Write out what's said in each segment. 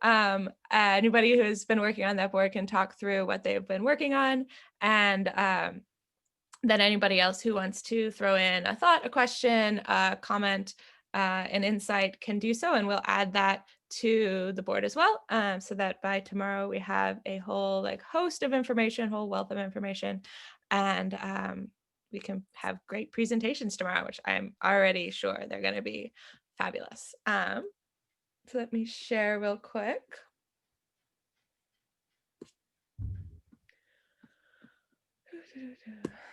Anybody who has been working on that board can talk through what they've been working on, and then anybody else who wants to throw in a thought, a question, a comment, an insight can do so, and we'll add that to the board as well, so that by tomorrow we have a whole host of information, whole wealth of information, and we can have great presentations tomorrow, which I'm already sure they're going to be fabulous. So let me share real quick.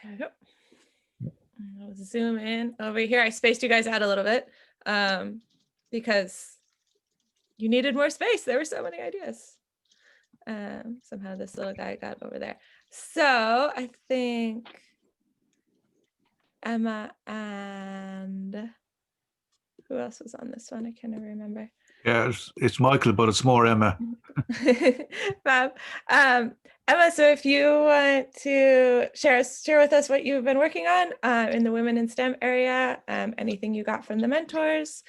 There we go. I'll zoom in over here. I spaced you guys out a little bit because you needed more space. There were so many ideas. Somehow this little guy got over there. So I think Emma and who else was on this one? I can't remember. Yeah, it's Michael, but it's more Emma. Bob. Emma, so if you want to share with us what you've been working on in the Women in STEM area, anything you got from the mentors.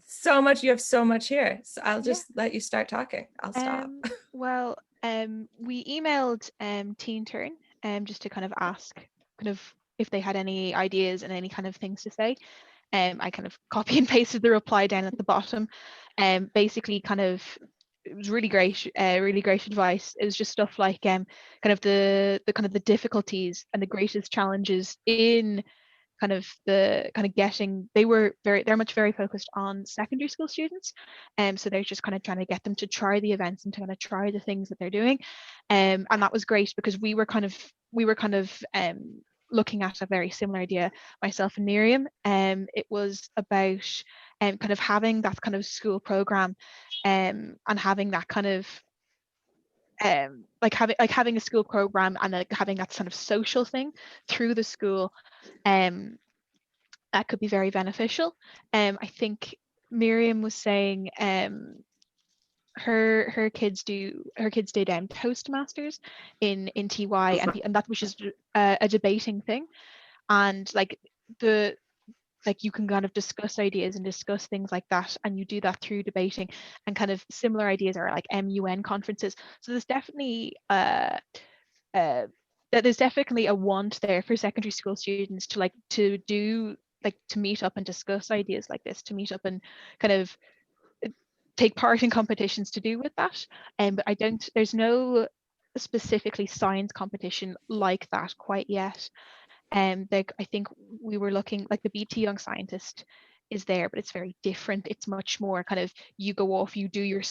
So much, you have so much here. So I'll just let you start talking. I'll stop. Well, we emailed Teen Turn just to kind of ask if they had any ideas and any kind of things to say. I kind of copy and pasted the reply down at the bottom. Basically it was really great advice. It was just stuff like kind of the difficulties and the greatest challenges in getting, they're very focused on secondary school students, so they're just kind of trying to get them to try the events and to kind of try the things that they're doing, and that was great because we were kind of looking at a very similar idea, myself and Miriam. It was about kind of having that kind of school program, and having that kind of having a school program and having that sort of social thing through the school, that could be very beneficial. I think Miriam was saying her kids did Toastmasters in TY, and that was just a debating thing, and you can kind of discuss ideas and discuss things like that, and you do that through debating, and kind of similar ideas are like MUN conferences. So there's definitely a want there for secondary school students to meet up and discuss ideas like this, to meet up and kind of take part in competitions to do with that. But there's no specifically science competition like that quite yet. I think we were looking, like the BT Young Scientist is there, but it's very different. It's much more kind of, you go off, you do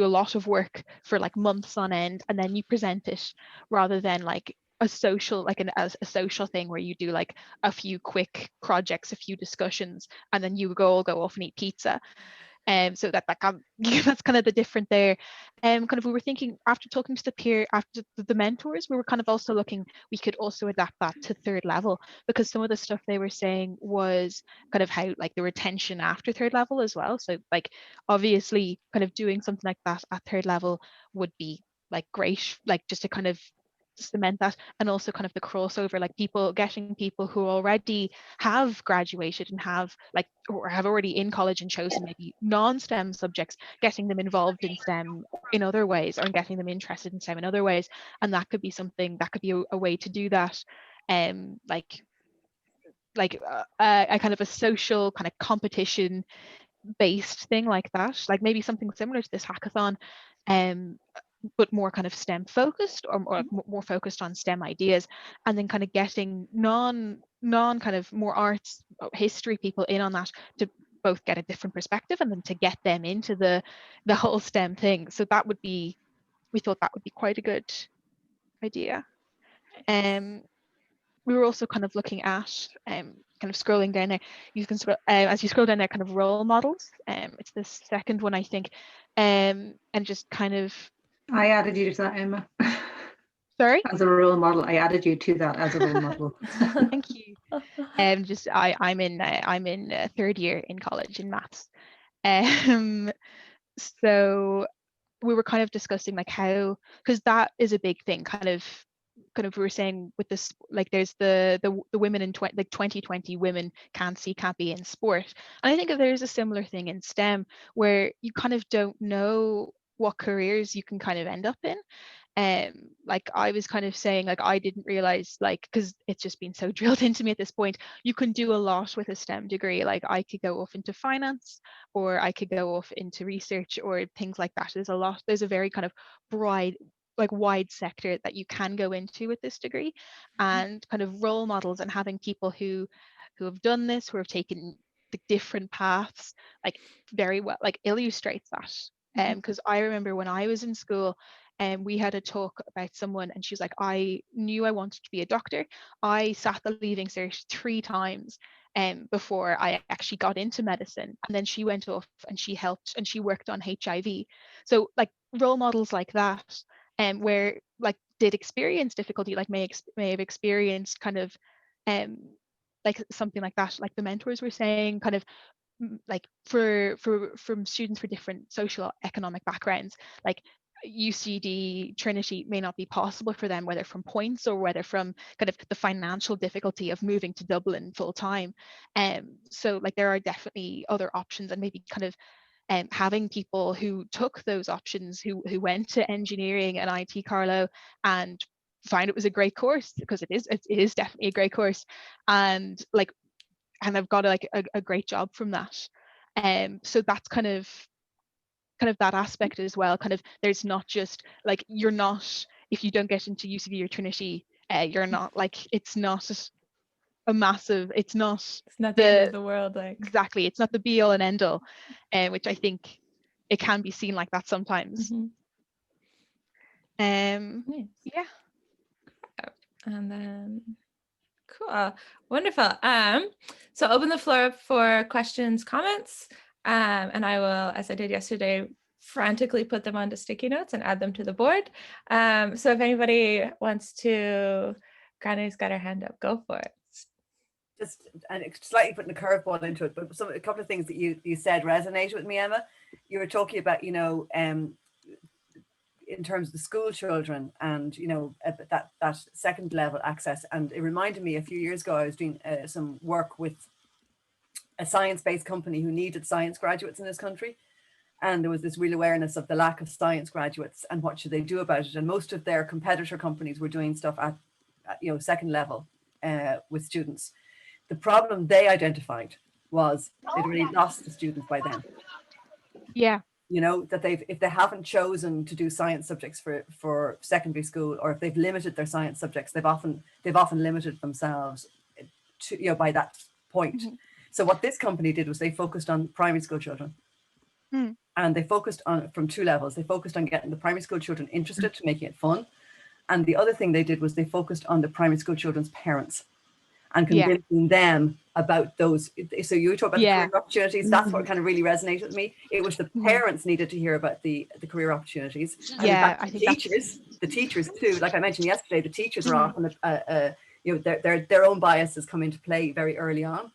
a lot of work for like months on end, and then you present it, rather than like a social, a social thing where you do like a few quick projects, a few discussions, and then you all go off and eat pizza. So that's kind of the different there. Kind of we were thinking, after talking to the mentors, we were kind of also looking, we could also adapt that to third level, because some of the stuff they were saying was kind of how like the retention after third level as well. So like obviously kind of doing something like that at third level would be like great, like just to kind of cement that, and also kind of the crossover, like getting people who already have graduated and have like, or have already in college and chosen maybe non-STEM subjects, getting them involved in STEM in other ways, or getting them interested in STEM in other ways. And that could be something, that could be a way to do that, a kind of a social kind of competition based thing like that, like maybe something similar to this hackathon, but more kind of STEM focused, or more focused on STEM ideas, and then kind of getting non kind of more arts, history people in on that, to both get a different perspective and then to get them into the whole STEM thing. So we thought that would be quite a good idea. We were also kind of looking at kind of scrolling down there. You can as you scroll down there, kind of role models. It's the second one, I think, and just kind of. I added you to that, Emma. Sorry? As a role model, I added you to that as a role model. Thank you. I'm in third year in college in maths. So we were kind of discussing like how, because that is a big thing, kind of kind of we were saying with this, like there's the women in 2020 women can't see, can't be in sport. And I think if there's a similar thing in STEM where you kind of don't know what careers you can kind of end up in. Like I was kind of saying, like I didn't realize, like, because it's just been so drilled into me at this point, you can do a lot with a STEM degree. Like I could go off into finance, or I could go off into research or things like that. There's a very kind of broad, like wide sector that you can go into with this degree. And kind of role models and having people who have done this, who have taken the different paths, like very well, like illustrates that. Because I remember when I was in school, and we had a talk about someone, and she was like, I knew I wanted to be a doctor. I sat the leaving cert 3 times before I actually got into medicine. And then she went off and she helped and she worked on HIV. So like role models like that, where like did experience difficulty, like may have experienced kind of like something like that, like the mentors were saying, kind of like from students for different social economic backgrounds, like UCD, Trinity may not be possible for them, whether from points or whether from kind of the financial difficulty of moving to Dublin full time. So like there are definitely other options, and maybe kind of having people who took those options, who went to engineering and IT, Carlo, and find it was a great course, because it is definitely a great course, and like, and I've got like a great job from that. So that's kind of that aspect as well. Kind of there's not just like, you're not, if you don't get into UCD or Trinity, you're not like, it's not a massive, it's not the end of the world, like. Exactly, it's not the be all and end all, which I think it can be seen like that sometimes. Nice. Yeah. And then cool, wonderful. So open the floor up for questions, comments, and I will, as I did yesterday, frantically put them onto sticky notes and add them to the board. So if anybody wants to, Granny's got her hand up, go for it. Just and slightly putting a curveball into it, but a couple of things that you said resonated with me, Emma. You were talking about, you know, in terms of the school children, and you know, that second level access. And it reminded me, a few years ago I was doing some work with a science-based company who needed science graduates in this country, and there was this real awareness of the lack of science graduates and what should they do about it. And most of their competitor companies were doing stuff at you know, second level with students. The problem they identified was they'd already lost the students by then. Yeah. You know, that if they haven't chosen to do science subjects for secondary school, or if they've limited their science subjects, they've often limited themselves to, you know, by that point. So what this company did was they focused on primary school children. And they focused on, from 2 levels, they focused on getting the primary school children interested, to making it fun. And the other thing they did was they focused on the primary school children's parents and convincing them about those. So you talk about the career opportunities. That's what kind of really resonated with me. It was the parents needed to hear about the career opportunities. And I think the teachers too. Like I mentioned yesterday, the teachers are often, you know, their own biases come into play very early on.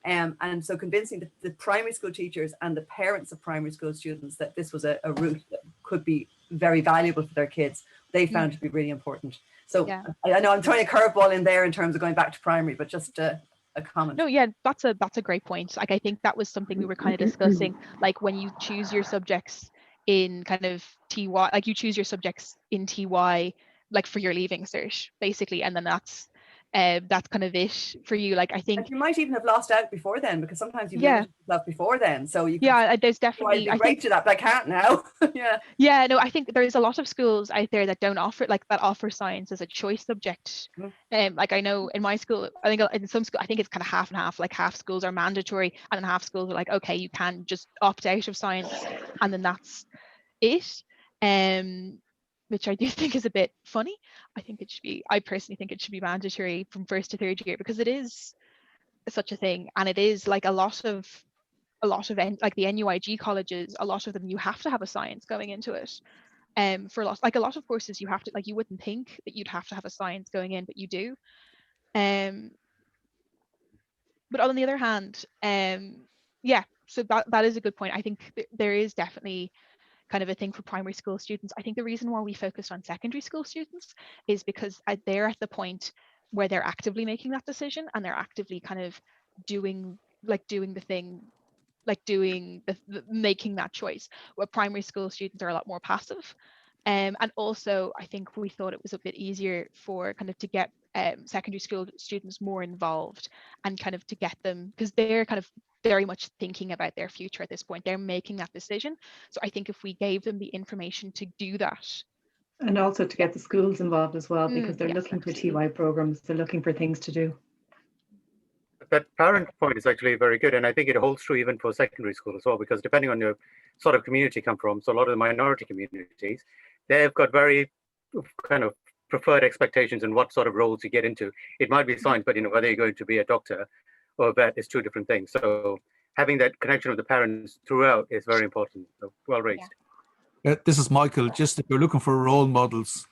And so convincing the primary school teachers and the parents of primary school students that this was a route that could be very valuable for their kids, they found to be really important. So I know I'm throwing a curveball in there in terms of going back to primary, but just a comment. No, yeah, that's a great point. Like I think that was something we were kind of discussing, like when you choose your subjects in kind of TY, like you choose your subjects in TY, like for your leaving cert, basically, and then that's kind of it for you. Like I think, and you might even have lost out before then, because sometimes you've limited yourself before then. So you there's definitely, I think to that, but I can't now. No, I think there's a lot of schools out there that don't offer, like that offer science as a choice subject. Like I know in my school, I think in some school, I think it's kind of half and half, like half schools are mandatory and then half schools are like, okay, you can just opt out of science and then that's it. Which I do think is a bit funny. I personally think it should be mandatory from 1st to 3rd year, because it is such a thing. And it is like a lot of like the NUIG colleges, a lot of them, you have to have a science going into it. For a lot of courses you have to, like, you wouldn't think that you'd have to have a science going in, but you do. But on the other hand, so that is a good point. I think there is definitely kind of a thing for primary school students. I think the reason why we focused on secondary school students is because they're at the point where they're actively making that decision, and they're actively kind of doing the thing, doing making that choice, where primary school students are a lot more passive. And also I think we thought it was a bit easier for kind of to get secondary school students more involved, and kind of to get them, because they're kind of very much thinking about their future at this point. They're making that decision. So I think if we gave them the information to do that. And also to get the schools involved as well, because they're Yes, looking for absolutely. TY programs, they're looking for things to do. That parent point is actually very good, and I think it holds true even for secondary school as well, because depending on your sort of community you come from, so a lot of the minority communities, they've got very kind of preferred expectations in what sort of roles you get into. It might be science, but whether you're going to be a doctor or a vet is two different things. So having that connection with the parents throughout is very important. So well raised. Yeah, this is Michael. Just if you're looking for role models,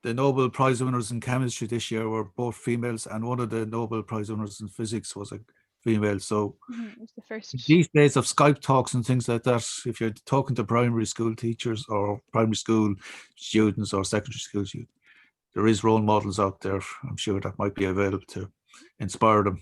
the Nobel Prize winners in chemistry this year were both females, and one of the Nobel Prize winners in physics was a female. So It was the first. these days of Skype talks and things like that, if you're talking to primary school teachers or primary school students or secondary school students, there is role models out there. I'm sure that might be available to inspire them.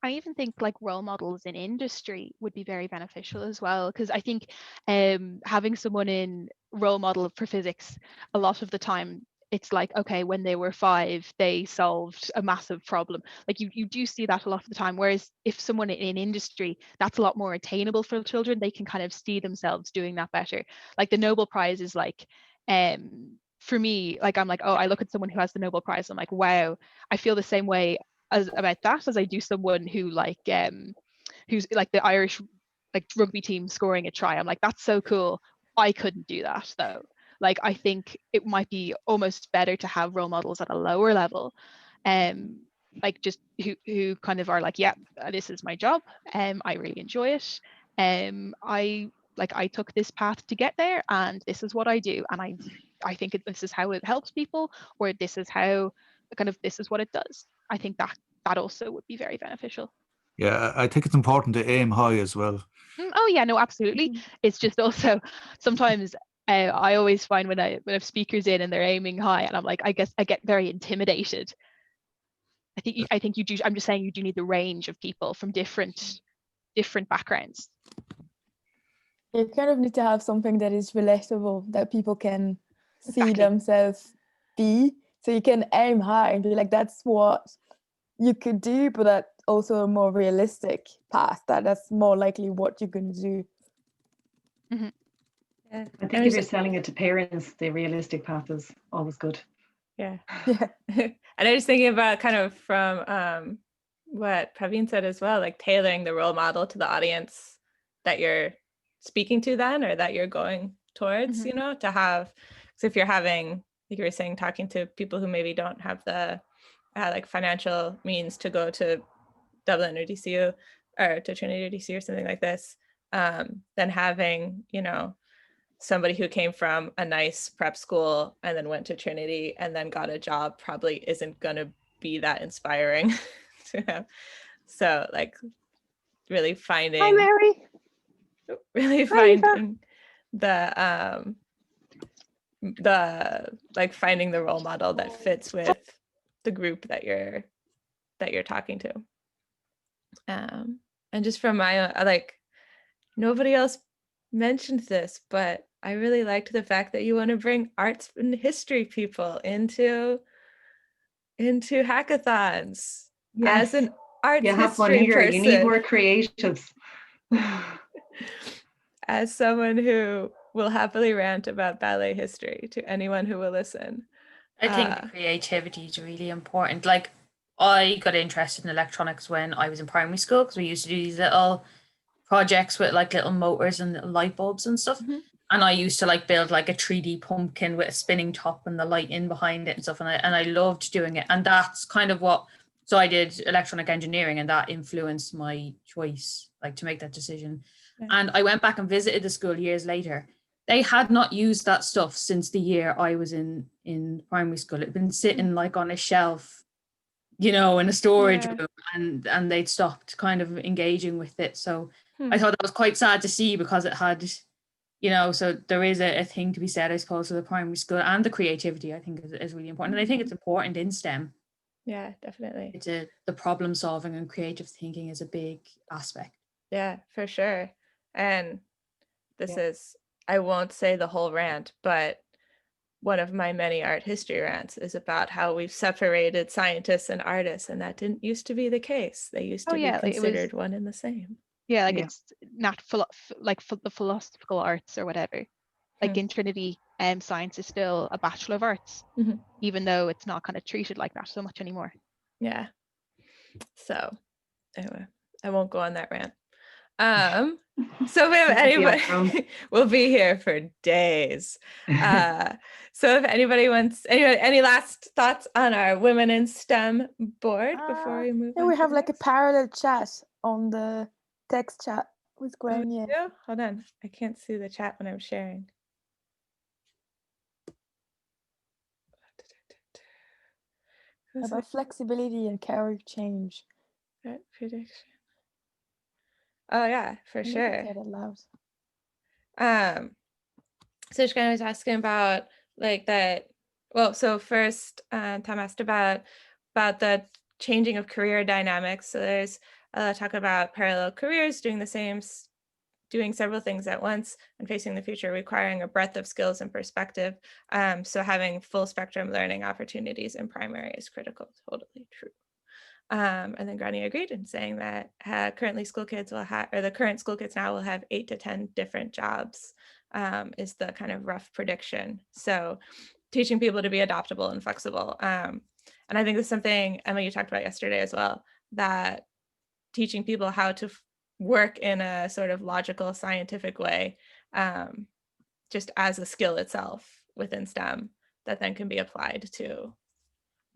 I even think like role models in industry would be very beneficial as well, because I think having someone in role model for physics, a lot of the time it's like, okay, when they were 5 they solved a massive problem. Like you do see that a lot of the time, whereas if someone in industry, that's a lot more attainable for children. They can kind of see themselves doing that better. Like the Nobel Prize is like, for me, like I'm like, oh, I look at someone who has the Nobel Prize, I'm like, wow, I feel the same way about that as I do someone who who's like the Irish like rugby team scoring a try. I'm like, that's so cool. I couldn't do that though. Like I think it might be almost better to have role models at a lower level, like just who kind of are like, yeah, this is my job, I really enjoy it, I took this path to get there, and this is what I do, and I think this is how it helps people, or this is how this is what it does. I think that also would be very beneficial. Yeah, I think it's important to aim high as well. Oh yeah, no, absolutely. It's just also sometimes I always find when I have speakers in and they're aiming high, and I'm like, I guess I get very intimidated. I think you do. I'm just saying you do need the range of people from different backgrounds. You kind of need to have something that is relatable, that people can see Exactly. themselves be. So you can aim high and be like, that's what you could do, but that's also a more realistic path. That's more likely what you're going to do. Mm-hmm. Yeah. I think if you're selling it to parents, the realistic path is always good. Yeah. Yeah. And I was thinking about kind of from what Praveen said as well, like tailoring the role model to the audience that you're speaking to then, or that you're going towards, Mm-hmm. to have, so if you're having, like you were saying, talking to people who maybe don't have the like financial means to go to Dublin or DCU or to Trinity or DC or something like this, then having, somebody who came from a nice prep school and then went to Trinity and then got a job probably isn't going to be that inspiring to have. So like really finding, Hi, Mary. really Hi, Eva. finding the like finding the role model that fits with the group that you're talking to. And just from my like, nobody else mentioned this, but I really liked the fact that you want to bring arts and history people into hackathons. Yes. As an arts You have one history here. person, You need more creatives. as someone who will happily rant about ballet history to anyone who will listen. I think creativity is really important. Like I got interested in electronics when I was in primary school, because we used to do these little projects with like little motors and little light bulbs and stuff. Mm-hmm. And I used to like build like a 3D pumpkin with a spinning top and the light in behind it and stuff. And I loved doing it. And that's kind of so I did electronic engineering, and that influenced my choice, like to make that decision. Yeah. And I went back and visited the school years later. They had not used that stuff since the year I was in primary school. It had been sitting like on a shelf, in a storage room, and they'd stopped kind of engaging with it. So I thought that was quite sad to see, because it had you know, so there is a thing to be said, I suppose, for the primary school, and the creativity, I think, is really important. And I think it's important in STEM. Yeah, definitely. It's the problem solving and creative thinking is a big aspect. Yeah, for sure. And this Yeah. is, I won't say the whole rant, but one of my many art history rants is about how we've separated scientists and artists, and that didn't used to be the case. They used Oh to be yeah, like, it was, considered one and the same. yeah, like Yeah. it's not the philosophical arts or whatever. Like Hmm. in Trinity, science is still a Bachelor of Arts, Mhm. even though it's not kind of treated like that so much anymore. Yeah. So anyway, I won't go on that rant. So if Keep the outro. anybody, we'll be here for days. So if anybody wants, any last thoughts on our Women in STEM board before we move Yeah, on? we to have the like a next? parallel chat on the text chat with Oh, Graham. we Yeah. do? Hold on, I can't see the chat when I'm sharing. Who's About flexibility and career change. that prediction? Oh yeah, for And you can sure. say that loud. So she kind of was asking about like that. Well, so first, Tom asked about the changing of career dynamics. So there's talk about parallel careers, doing the same, doing several things at once, and facing the future, requiring a breadth of skills and perspective. So having full spectrum learning opportunities in primary is critical. Totally true. And then Granny agreed in saying that currently school kids will have, or the current school kids now will have 8 to 10 different jobs, is the kind of rough prediction. So teaching people to be adaptable and flexible. And I think that's something, Emma, you talked about yesterday as well, that teaching people how to work in a sort of logical, scientific way, just as a skill itself within STEM, that then can be applied to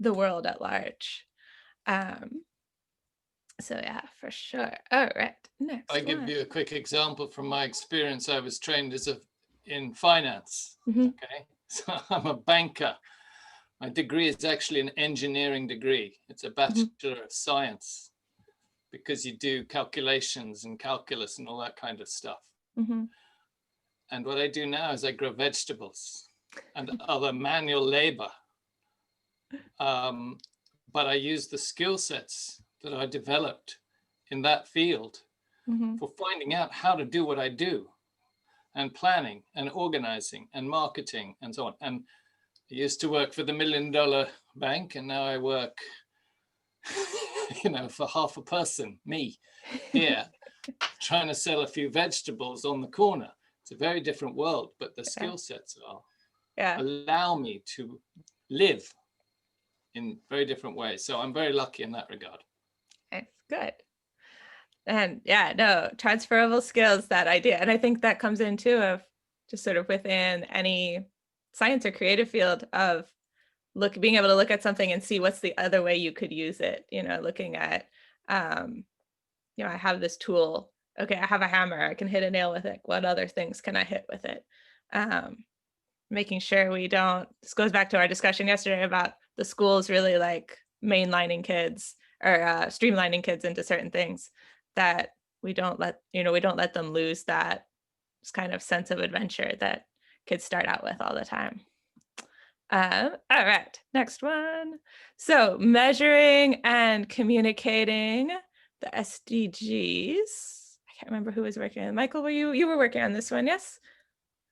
the world at large. So yeah, for sure. All right, next I give one. you a quick example from my experience. I was trained in finance. Mhm. Okay, so I'm a banker. My degree is actually an engineering degree. It's a Bachelor of Science because you do calculations and calculus and all that kind of stuff. Mhm. And what I do now is I grow vegetables and other manual labor. But I use the skill sets that I developed in that field Mhm. for finding out how to do what I do, and planning and organizing and marketing and so on. And I used to work for the $1 million bank, and now I work, for half a person, me, here, trying to sell a few vegetables on the corner. It's a very different world, but the skill sets allow me to live in very different ways. So I'm very lucky in that regard. It's good. And yeah, no, transferable skills, that idea. And I think that comes in too of just sort of within any science or creative field of being able to look at something and see what's the other way you could use it, looking at, I have this tool. Okay, I have a hammer. I can hit a nail with it. What other things can I hit with it? Making sure we don't, this goes back to our discussion yesterday about the schools really like mainlining kids or streamlining kids into certain things, that we don't let them lose that kind of sense of adventure that kids start out with all the time. All right, next one. So measuring and communicating the SDGs. I can't remember who was working on. Michael, you were working on this one, yes?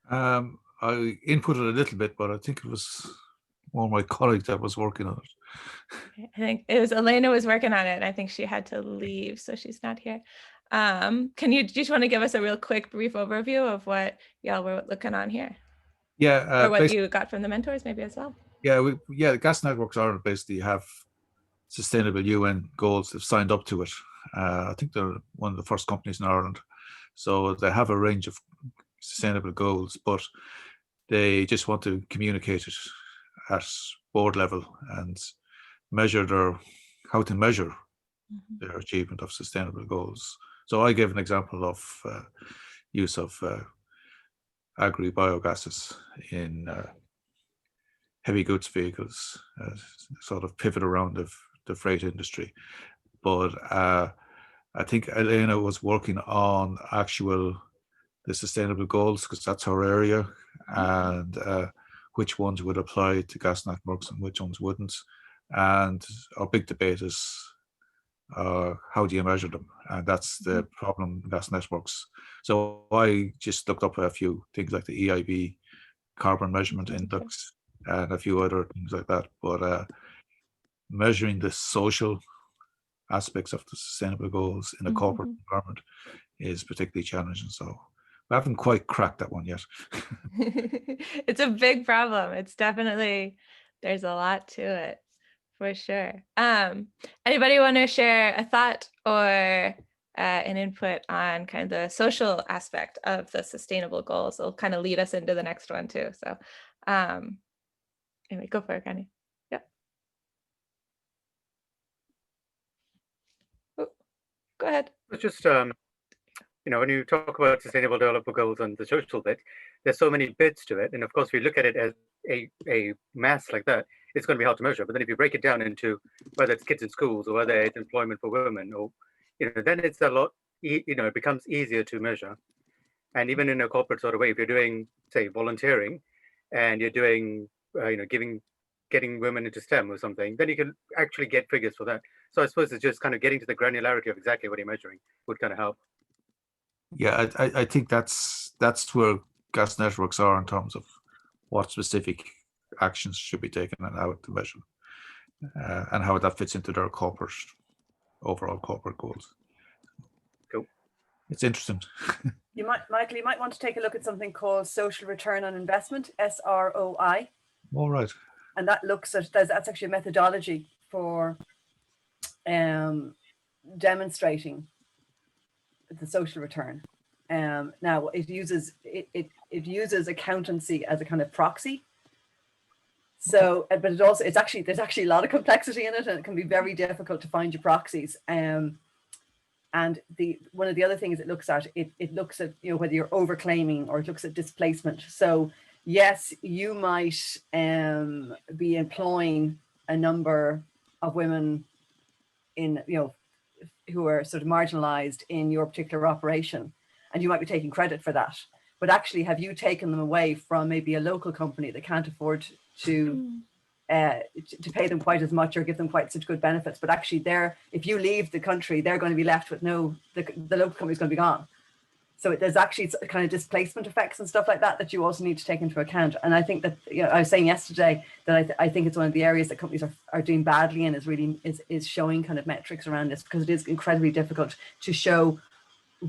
I inputted a little bit, but I think it was one of my colleagues that was working on it. I think it was Elena was working on it, and I think she had to leave, so she's not here. Do you just want to give us a real quick, brief overview of what y'all were looking on here? Yeah. Or what you got from the mentors maybe as well? Yeah, the Gas Networks Ireland basically have sustainable UN goals. They've signed up to it. I think they're one of the first companies in Ireland. So they have a range of sustainable goals, but they just want to communicate it at board level and how to measure their achievement of sustainable goals. So I gave an example of use of agri-biogases in heavy goods vehicles, sort of pivot around the freight industry. But I think Elena was working on actual the sustainable goals, because that's our area, and which ones would apply to gas networks and which ones wouldn't. And our big debate is how do you measure them? And that's the problem in gas networks. So I just looked up a few things like the EIB carbon measurement index and a few other things like that. But measuring the social aspects of the sustainable goals in a corporate environment is particularly challenging. So we haven't quite cracked that one yet. It's a big problem. It's definitely, there's a lot to it for sure. Anybody want to share a thought or an input on kind of the social aspect of the sustainable goals? It'll kind of lead us into the next one too. So anyway, go for it, Kenny. Yep. Oh, go ahead. It's just, you know, when you talk about sustainable development goals and the social bit, there's so many bits to it. And of course, if you look at it as a mass like that, it's going to be hard to measure. But then if you break it down into whether it's kids in schools or whether it's employment for women, or, you know, then it's a lot, you know, it becomes easier to measure. And even in a corporate sort of way, if you're doing, say, volunteering and you're doing, you know, getting women into STEM or something, then you can actually get figures for that. So I suppose it's just kind of getting to the granularity of exactly what you're measuring would kind of help. Yeah, I think that's where gas networks are in terms of what specific actions should be taken and how to measure, and how that fits into their overall corporate goals. Cool. It's interesting. Michael, you might want to take a look at something called social return on investment, SROI. All right. And that looks at, that's actually a methodology for demonstrating the social return. Now it uses accountancy as a kind of proxy. So, but there's actually a lot of complexity in it, and it can be very difficult to find your proxies. And one of the other things it looks at, it looks at, you know, whether you're overclaiming, or it looks at displacement. So yes, you might be employing a number of women in, you know, who are sort of marginalized in your particular operation, and you might be taking credit for that. But actually, have you taken them away from maybe a local company that can't afford to pay them quite as much or give them quite such good benefits? But actually, if you leave the country, they're going to be left with the local company is going to be gone. So there's actually kind of displacement effects and stuff like that you also need to take into account. And I think that, you know, I was saying yesterday that I think it's one of the areas that companies are doing badly in, is showing kind of metrics around this, because it is incredibly difficult to show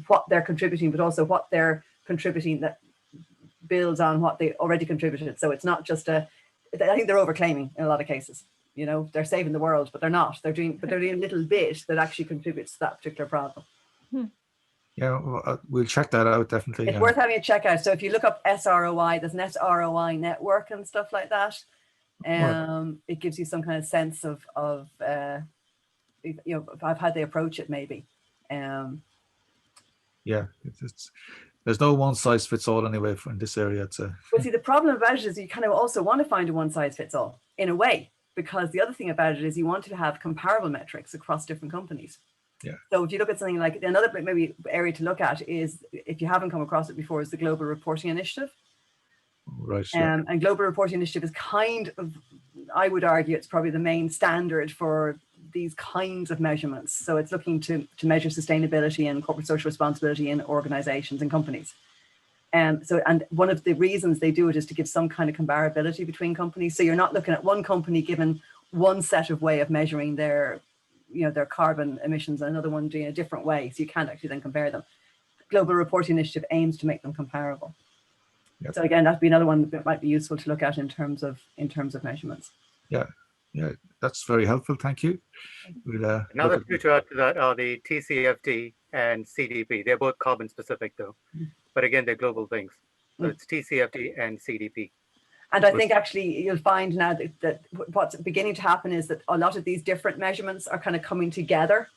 what they're contributing, but also what they're contributing that builds on what they already contributed. So it's not just I think they're overclaiming in a lot of cases. You know, they're saving the world, but they're not. They're doing a little bit that actually contributes to that particular problem. Yeah, well, we'll check that out, definitely. It's worth having a check out. So if you look up SROI, there's an SROI network and stuff like that. It gives you some kind of sense of you know, of how they approach it, maybe. Yeah, there's no one size fits all anyway in this area. Well, see, the problem about it is you kind of also want to find a one size fits all in a way, because the other thing about it is you want to have comparable metrics across different companies. Yeah. So if you look at something like, another maybe area to look at is, if you haven't come across it before, is the Global Reporting Initiative. Right. Yeah. And Global Reporting Initiative is kind of, I would argue, it's probably the main standard for these kinds of measurements. So it's looking to measure sustainability and corporate social responsibility in organizations and companies. And one of the reasons they do it is to give some kind of comparability between companies. So you're not looking at one company given one set of way of measuring their carbon emissions and another one doing a different way. So you can't actually then compare them. Global Reporting Initiative aims to make them comparable. Yep. So again, that'd be another one that might be useful to look at in terms of measurements. Yeah, that's very helpful. Thank you. We'll, another two to add to that are the TCFD and CDP. They're both carbon specific though, but again, they're global things. So it's TCFD and CDP. And I think actually you'll find now that what's beginning to happen is that a lot of these different measurements are kind of coming together.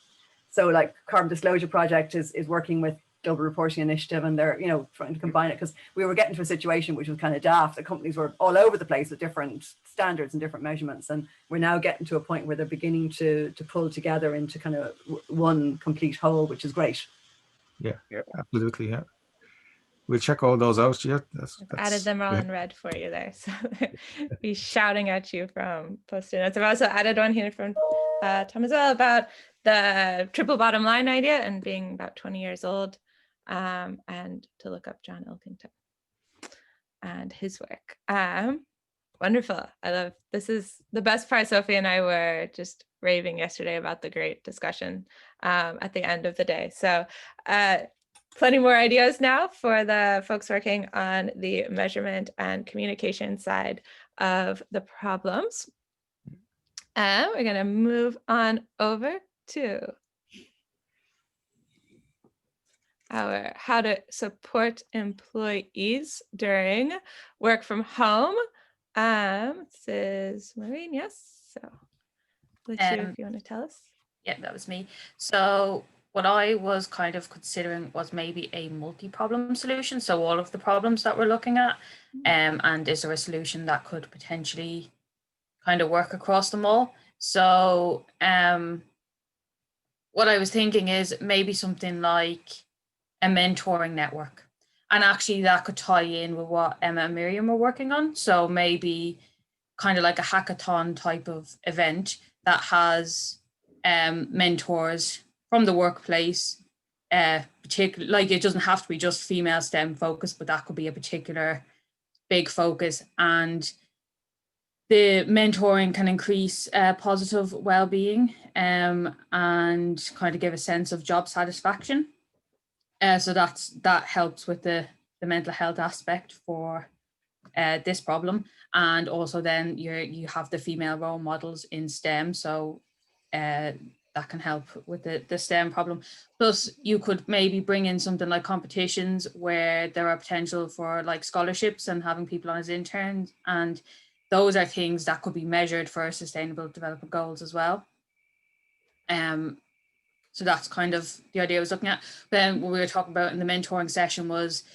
So like Carbon Disclosure Project is working with Global Reporting Initiative, and they're, you know, trying to combine it, because we were getting to a situation which was kind of daft. The companies were all over the place with different standards and different measurements, and we're now getting to a point where they're beginning to pull together into kind of one complete whole, which is great. Yeah, absolutely. Yeah. we'll check all those out. Yeah, I've added them all in red for you there. So be shouting at you from posting notes. I've also added one here from Tom as well about the triple bottom line idea and being about 20 years old, and to look up John Ilkington and his work. Wonderful. I love this. Is the best part. Sophie and I were just raving yesterday about the great discussion at the end of the day. So plenty more ideas now for the folks working on the measurement and communication side of the problems. And we're going to move on over to our how to support employees during work from home. This is Maureen, yes. So if you want to tell us. Yeah, that was me. So what I was kind of considering was maybe a multi-problem solution. So all of the problems that we're looking at, and is there a solution that could potentially kind of work across them all? So what I was thinking is maybe something like a mentoring network. And actually that could tie in with what Emma and Miriam were working on. So maybe kind of like a hackathon type of event that has mentors from the workplace, particularly, like it doesn't have to be just female STEM focused, but that could be a particular big focus. And the mentoring can increase positive well-being and kind of give a sense of job satisfaction. So that helps with the mental health aspect for this problem. And also then you have the female role models in STEM. So that can help with the STEM problem. Plus you could maybe bring in something like competitions where there are potential for like scholarships and having people on as interns. And those are things that could be measured for sustainable development goals as well. So that's kind of the idea I was looking at. Then what we were talking about in the mentoring session was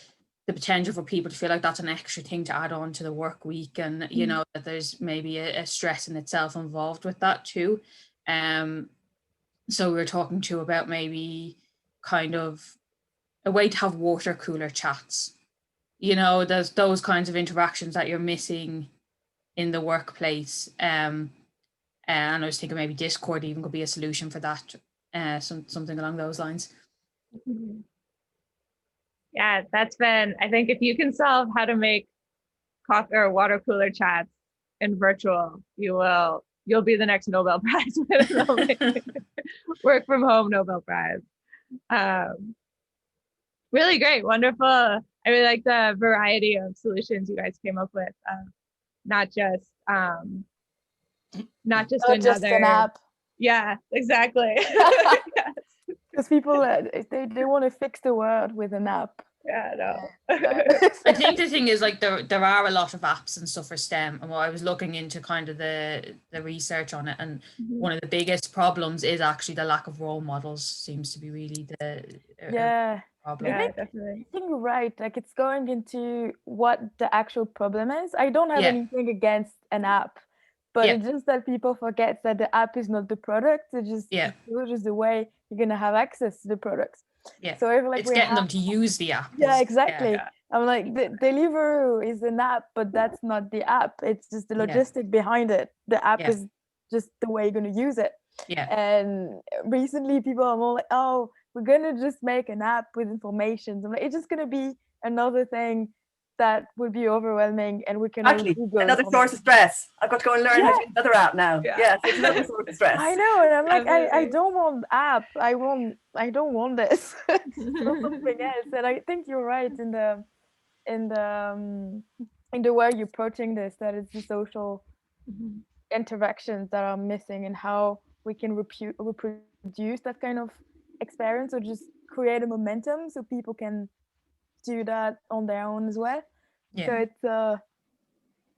the potential for people to feel like that's an extra thing to add on to the work week, and you know that there's maybe a stress in itself involved with that too. So we were talking too about maybe kind of a way to have water cooler chats. You know, there's those kinds of interactions that you're missing in the workplace. And I was thinking maybe Discord even could be a solution for that. Something along those lines. Yeah, that's been, I think if you can solve how to make coffee or water cooler chats in virtual, you'll be the next Nobel Prize winner. Work from home Nobel Prize. Really great, wonderful. I really like the variety of solutions you guys came up with. Not just an app. Yeah, exactly. Because people they want to fix the world with an app. Yeah, no. I think the thing is like there are a lot of apps and stuff for STEM, and I was looking into kind of the research on it, and one of the biggest problems is actually the lack of role models. Seems to be really the problem. I think you're right. Like it's going into what the actual problem is. I don't have anything against an app. But it's just that people forget that the app is not the product. It's just the way you're gonna have access to the products. Yeah. So if, like, it's getting them to use the app. Yeah, exactly. Yeah. I'm like, the Deliveroo is an app, but that's not the app. It's just the logistic behind it. The app is just the way you're gonna use it. Yeah. And recently, people are more like, oh, we're gonna just make an app with information. I'm like, it's just gonna be another thing that would be overwhelming, and we can actually another source of stress. I've got to go and learn how to use another app now. Yeah, it's another source of stress. I know, and I'm like, I don't want app. I don't want this. Something else. And I think you're right in the way you're approaching this. That it's the social interactions that are missing, and how we can reproduce that kind of experience, or just create a momentum so people can do that on their own as well. So it's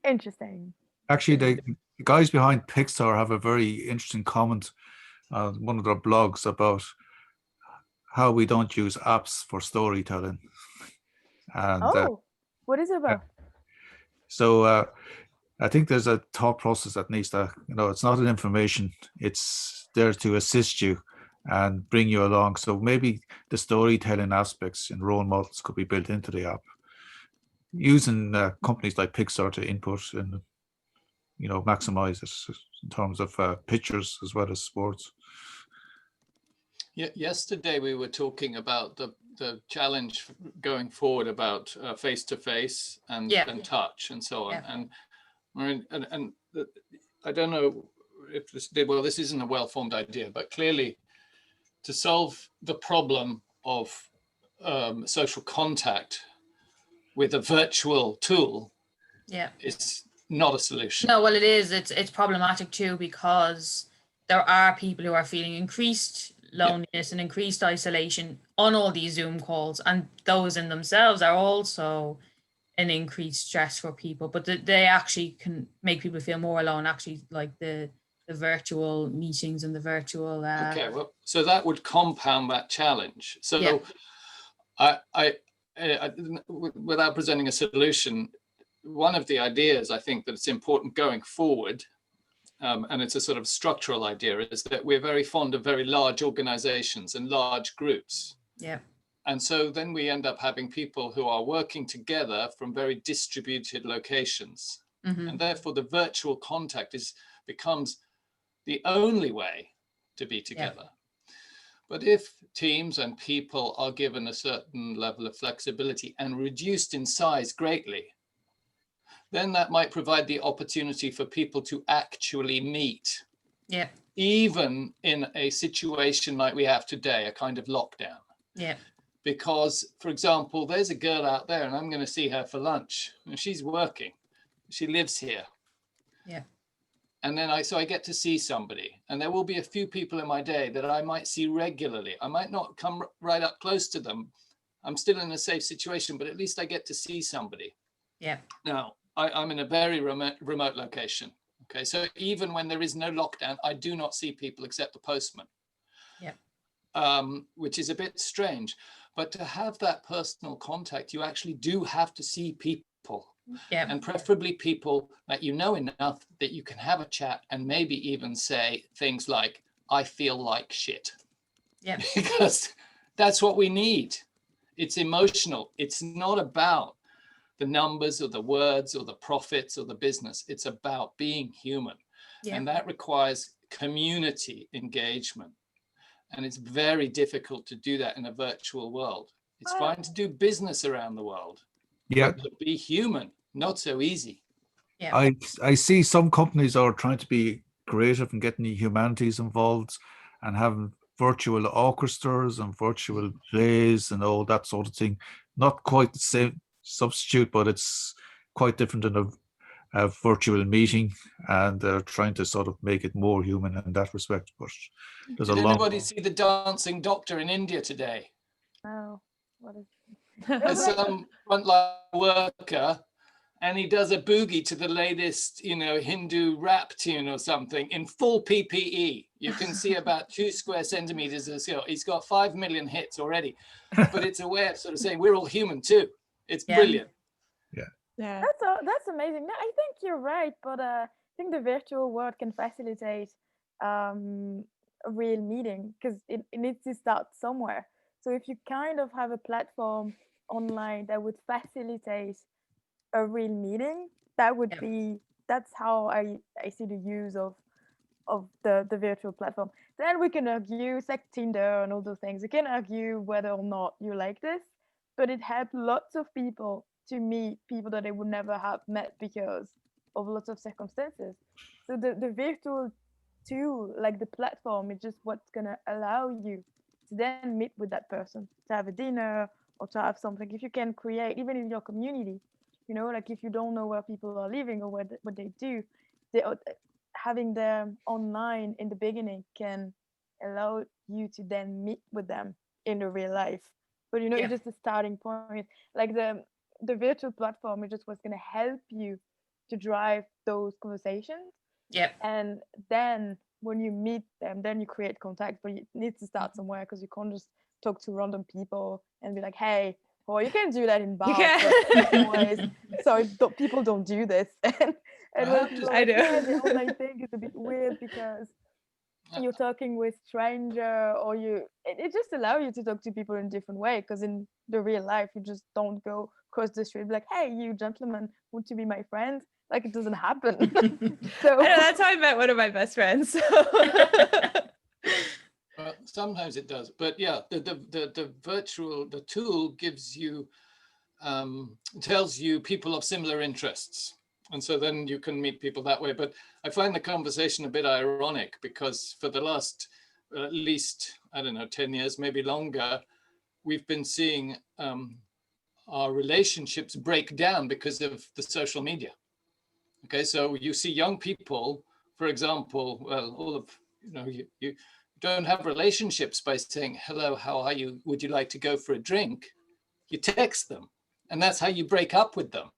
interesting. Actually, the guys behind Pixar have a very interesting comment on one of their blogs about how we don't use apps for storytelling. And, what is it about? So I think there's a thought process that needs to, it's not an information, it's there to assist you. and bring you along. So maybe the storytelling aspects and role models could be built into the app, using companies like Pixar to input and, you know, maximize it in terms of pictures as well as sports. Yeah, yesterday we were talking about the challenge going forward about face-to-face and touch and so on. And I don't know if this isn't a well-formed idea, but clearly to solve the problem of social contact with a virtual tool is not a solution. No, well, it is. It's problematic too, because there are people who are feeling increased loneliness and increased isolation on all these Zoom calls, and those in themselves are also an increased stress for people, but they actually can make people feel more alone, actually, like the virtual meetings and the virtual okay, well, so that would compound that challenge. So I without presenting a solution, one of the ideas I think that it's important going forward, and it's a sort of structural idea, is that we're very fond of very large organizations and large groups. Yeah. And so then we end up having people who are working together from very distributed locations. Mm-hmm. And therefore the virtual contact becomes the only way to be together. But if teams and people are given a certain level of flexibility and reduced in size greatly, then that might provide the opportunity for people to actually meet. Yeah. Even in a situation like we have today, a kind of lockdown. Yeah. Because, for example, there's a girl out there and I'm going to see her for lunch and she's working. She lives here. Yeah. And then so I get to see somebody, and there will be a few people in my day that I might see regularly. I might not come right up close to them. I'm still in a safe situation, but at least I get to see somebody. Yeah. Now, I'm in a very remote location. Okay, so even when there is no lockdown, I do not see people except the postman. Yeah. Which is a bit strange. But to have that personal contact, you actually do have to see people. Yeah. And preferably people that you know enough that you can have a chat and maybe even say things like, I feel like shit. Yeah. Because that's what we need. It's emotional. It's not about the numbers or the words or the profits or the business. It's about being human. Yeah. And that requires community engagement. And it's very difficult to do that in a virtual world. It's fine to do business around the world. Yeah. But to be human, not so easy. Yeah. I see some companies are trying to be creative and getting the humanities involved and having virtual orchestras and virtual plays and all that sort of thing. Not quite the same substitute, but it's quite different than a virtual meeting, and they're trying to sort of make it more human in that respect. But there's Did a long. anybody see the dancing doctor in India today? Oh, what is There's some frontline worker, and he does a boogie to the latest, Hindu rap tune or something in full PPE. You can see about 2 square centimeters of skill. He's got 5 million hits already, but it's a way of sort of saying we're all human too. It's brilliant. Yeah. That's amazing. No, I think you're right, but I think the virtual world can facilitate a real meeting, because it needs to start somewhere. So if you kind of have a platform online that would facilitate a real meeting, that would be, that's how I see the use of the virtual platform. Then we can argue, it's like Tinder and all those things. You can argue whether or not you like this, but it helped lots of people to meet people that they would never have met because of lots of circumstances. So the virtual tool, like the platform, is just what's gonna allow you to then meet with that person, to have a dinner or to have something. If you can create, even in your community, like if you don't know where people are living or what they do, having them online in the beginning can allow you to then meet with them in the real life. But it's just a starting point. Like the virtual platform is just what's going to help you to drive those conversations. Yeah. And then when you meet them, then you create contact, but you need to start somewhere, because you can't just talk to random people and be like, hey, well, you can do that in bars. So people don't do this. And when people I do. the online thing is a bit weird, because you're talking with stranger, or it just allows you to talk to people in a different way, because in the real life you just don't go across the street and be like, hey, you gentlemen, want to be my friend? Like, it doesn't happen. So I know, that's how I met one of my best friends. So. Well, sometimes it does, but yeah, the tool gives you, tells you people of similar interests. And so then you can meet people that way. But I find the conversation a bit ironic, because for the last at least, I don't know, 10 years, maybe longer, we've been seeing our relationships break down because of the social media. Okay, so you see young people, for example, well, all of, you don't have relationships by saying, hello, how are you? Would you like to go for a drink? You text them, and that's how you break up with them.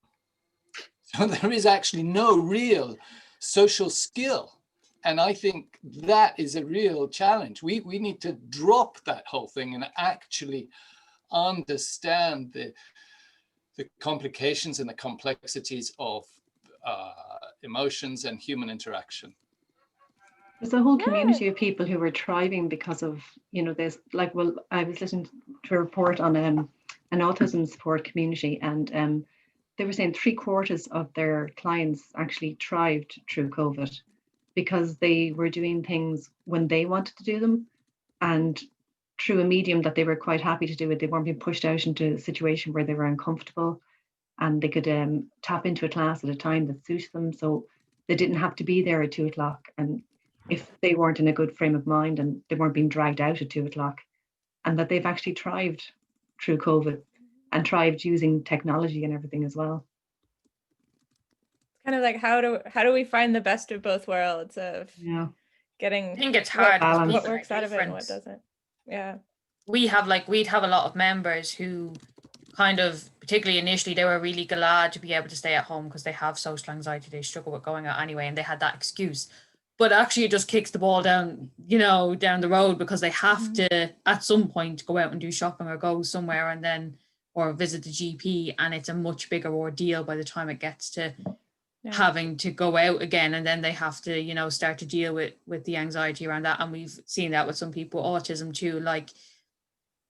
So there is actually no real social skill. And I think that is a real challenge. We need to drop that whole thing and actually understand the complications and the complexities of emotions and human interaction. There's a whole community of people who were thriving because of, this, like, well, I was listening to a report on an autism support community, and they were saying 3/4 of their clients actually thrived through COVID because they were doing things when they wanted to do them, and through a medium that they were quite happy to do it. They weren't being pushed out into a situation where they were uncomfortable, and they could tap into a class at a time that suited them. So they didn't have to be there at 2 o'clock. And if they weren't in a good frame of mind, and they weren't being dragged out at 2 o'clock, and that they've actually thrived through COVID and thrived using technology and everything as well. Kind of like, how do we find the best of both worlds of getting, I think it's hard what works out of it and what doesn't. Yeah. We'd have a lot of members who kind of, particularly initially, they were really glad to be able to stay at home because they have social anxiety, they struggle with going out anyway, and they had that excuse. But actually it just kicks the ball down, down the road, because they have to, at some point, go out and do shopping or go somewhere or visit the GP, and it's a much bigger ordeal by the time it gets to having to go out again, and then they have to, start to deal with the anxiety around that. And we've seen that with some people with autism too. Like,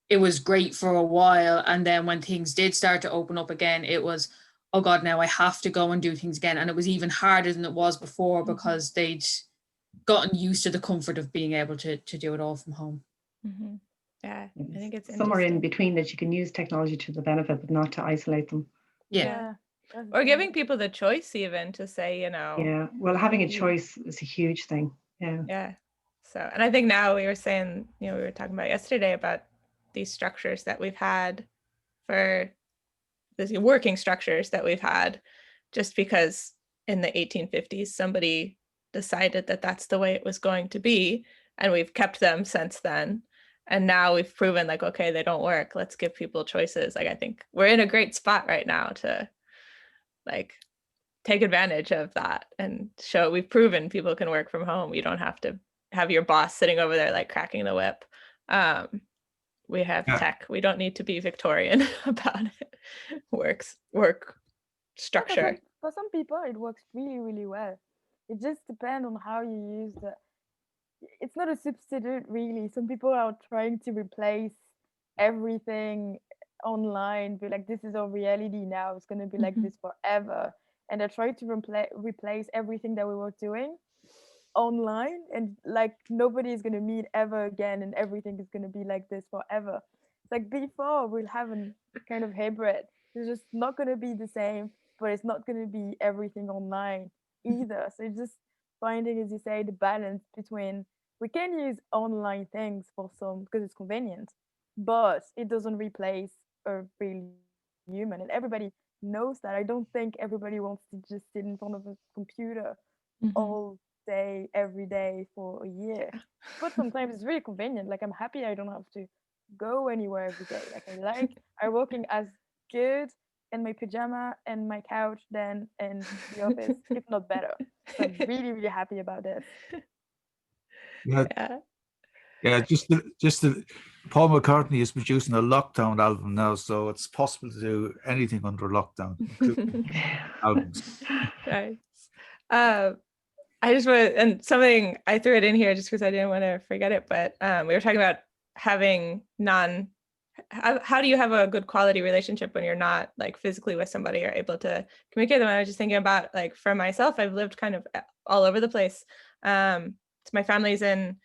it was great for a while, and then when things did start to open up again, it was, oh God, now I have to go and do things again. And it was even harder than it was before, because they'd gotten used to the comfort of being able to do it all from home. Yeah, I think it's somewhere in between, that you can use technology to the benefit, but not to isolate them. Yeah. Or giving people the choice even to say, Yeah, well, having a choice is a huge thing. Yeah. So, and I think now we were saying, we were talking about yesterday about these structures that we've had, for these working structures that we've had, just because in the 1850s somebody decided that that's the way it was going to be, and we've kept them since then. And now we've proven, like, okay, they don't work. Let's give people choices. Like, I think we're in a great spot right now to, like, take advantage of that and show we've proven people can work from home. You don't have to have your boss sitting over there, like, cracking the whip. We have tech. We don't need to be Victorian about it. Work structure. For some people, it works really, really well. It just depends on how you use the. It's not a substitute, really. Some people are trying to replace everything online, be like, this is our reality now. It's going to be like this forever. And they try to replace everything that we were doing online, and like, nobody is going to meet ever again, and everything is going to be like this forever. It's like, before, we'll have a kind of hybrid. It's just not going to be the same, but it's not going to be everything online either. So it's just finding, as you say, the balance between, we can use online things for some because it's convenient, but it doesn't replace a real human, and everybody knows that. I don't think everybody wants to just sit in front of a computer all day, every day for a year. But sometimes it's really convenient. Like, I'm happy I don't have to go anywhere every day. Like, I'm working as good in my pajama and my couch than in the office, if not better. So I'm really, really happy about this. Yeah. Just Paul McCartney is producing a lockdown album now, so it's possible to do anything under lockdown, including albums. Right. I just want, and something I threw it in here just because I didn't want to forget it, but we were talking about having how do you have a good quality relationship when you're not like physically with somebody or able to communicate them? I was just thinking about, like, for myself, I've lived kind of all over the place. So my family's in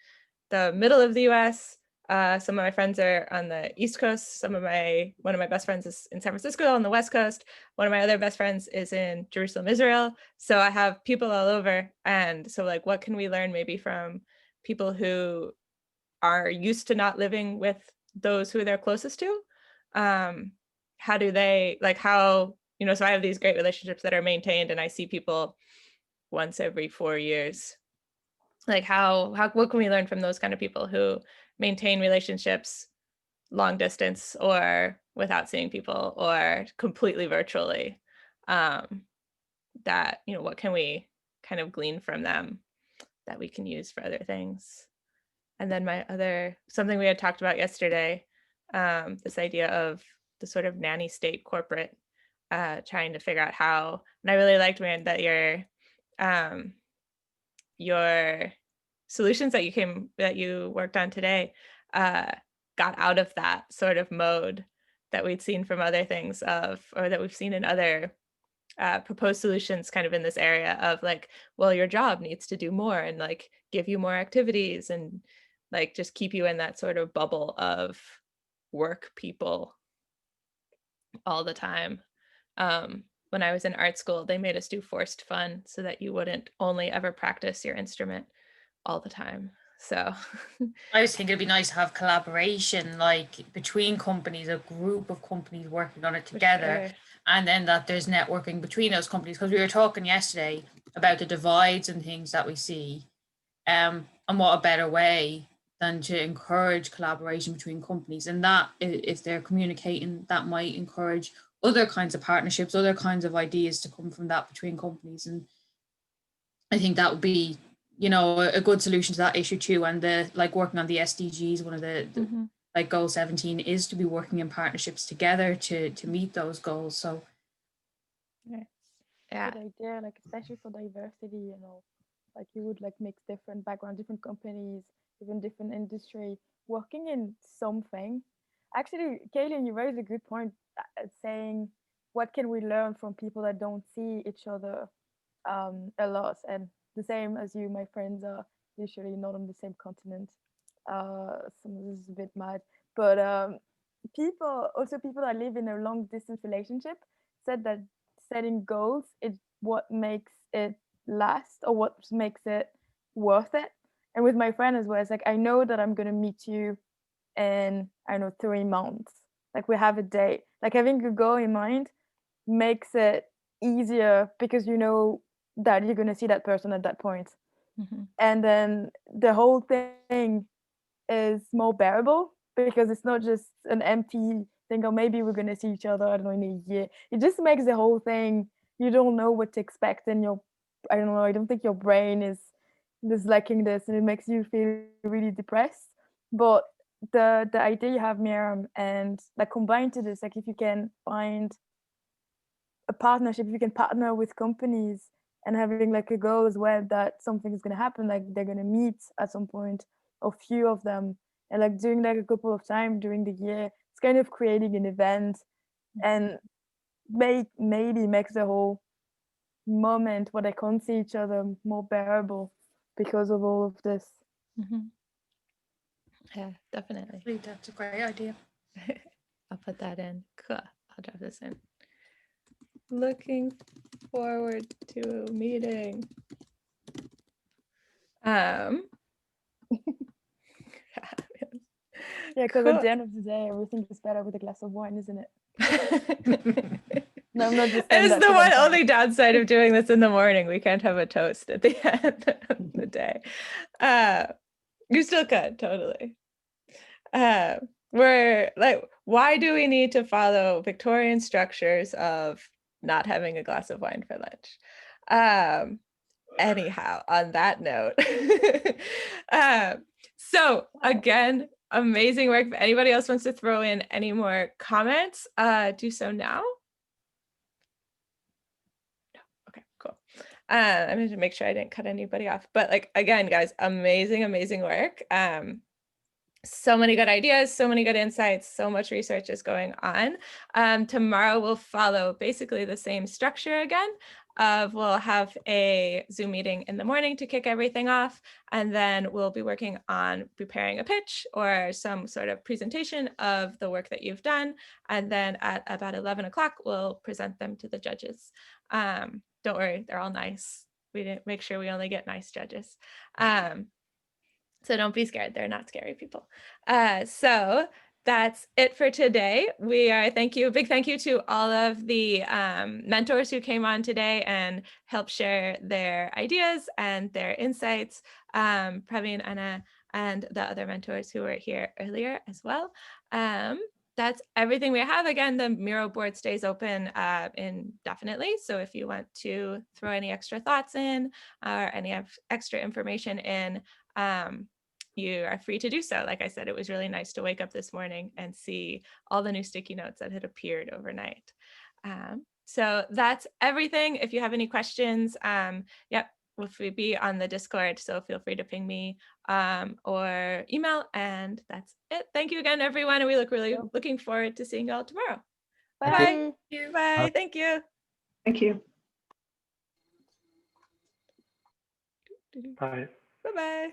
the middle of the US. Some of my friends are on the East Coast. One of my best friends is in San Francisco on the West Coast. One of my other best friends is in Jerusalem, Israel. So I have people all over. And so, like, what can we learn maybe from people who are used to not living with those who they're closest to? How do they, like, how, so I have these great relationships that are maintained, and I see people once every 4 years. Like, what can we learn from those kind of people who maintain relationships long distance or without seeing people or completely virtually? That, what can we kind of glean from them that we can use for other things? And then something we had talked about yesterday, this idea of the sort of nanny state corporate, trying to figure out how, and I really liked, man, that your solutions that you worked on today got out of that sort of mode that we'd seen from other things or that we've seen in other proposed solutions kind of in this area of, like, well, your job needs to do more and, like, give you more activities and, like, just keep you in that sort of bubble of work people all the time. When I was in art school, they made us do forced fun so that you wouldn't only ever practice your instrument all the time. So I just think it'd be nice to have collaboration, like between companies, a group of companies working on it together. Sure. And then that there's networking between those companies, because we were talking yesterday about the divides and things that we see, and what a better way than to encourage collaboration between companies. And that, if they're communicating, that might encourage other kinds of partnerships, other kinds of ideas to come from that between companies. And I think that would be, a good solution to that issue too. And working on the SDGs, one of the like goal 17 is to be working in partnerships together to meet those goals. So yeah, good idea, like especially for diversity, like you would like mix different backgrounds, different companies, even different industry working in something. Actually, Kaylin, you raised a good point, saying what can we learn from people that don't see each other a lot. And the same as you, my friends are usually not on the same continent. Some of this is a bit mad, but people that live in a long distance relationship said that setting goals is what makes it last, or what makes it worth it. And with my friend as well, it's like, I know that I'm gonna meet you in, I don't know, 3 months. Like, we have a date. Like, having a goal in mind makes it easier because you know that you're gonna see that person at that point. And then the whole thing is more bearable because it's not just an empty thing, or maybe we're gonna see each other, I don't know, in a year. It just makes the whole thing, you don't know what to expect, and I don't know, I don't think your brain is liking this, and it makes you feel really depressed. But the idea you have, Miriam, and like combined to this, like if you can find a partnership, if you can partner with companies and having like a goal as well that something is going to happen, like they're going to meet at some point, or few of them, and like doing like a couple of times during the year, it's kind of creating an event and maybe makes the whole moment where they can't see each other more bearable because of all of this. Yeah, definitely. That's a great idea. I'll put that in. Cool. I'll drop this in. Looking forward to a meeting. Yeah, because at the end of the day, everything is better with a glass of wine, isn't it? No, I'm not just saying it's the one only downside of doing this in the morning. We can't have a toast at the end of the day. You still could, totally. We're like, why do we need to follow Victorian structures of not having a glass of wine for lunch? Anyhow, on that note, so again, amazing work. If anybody else wants to throw in any more comments, do so now. Okay, cool. I'm going to make sure I didn't cut anybody off, but like, again, guys, amazing work. So many good ideas, so many good insights, so much research is going on. Tomorrow we'll follow basically the same structure again. We'll have a Zoom meeting in the morning to kick everything off, and then we'll be working on preparing a pitch or some sort of presentation of the work that you've done. And then at about 11 o'clock, we'll present them to the judges. Don't worry, they're all nice. We didn't make sure we only get nice judges. So don't be scared. They're not scary people. So that's it for today. Big thank you to all of the mentors who came on today and helped share their ideas and their insights. Praveen, Anna, and the other mentors who were here earlier as well. That's everything we have. Again, the Miro board stays open indefinitely. So if you want to throw any extra thoughts in or any extra information in, you are free to do so. Like I said, it was really nice to wake up this morning and see all the new sticky notes that had appeared overnight. So that's everything. If you have any questions, we'll be on the Discord, so feel free to ping me or email, and that's it. Thank you again, everyone, and we looking forward to seeing you all tomorrow. Bye. Bye. Thank you. Thank you. Bye. Bye-bye.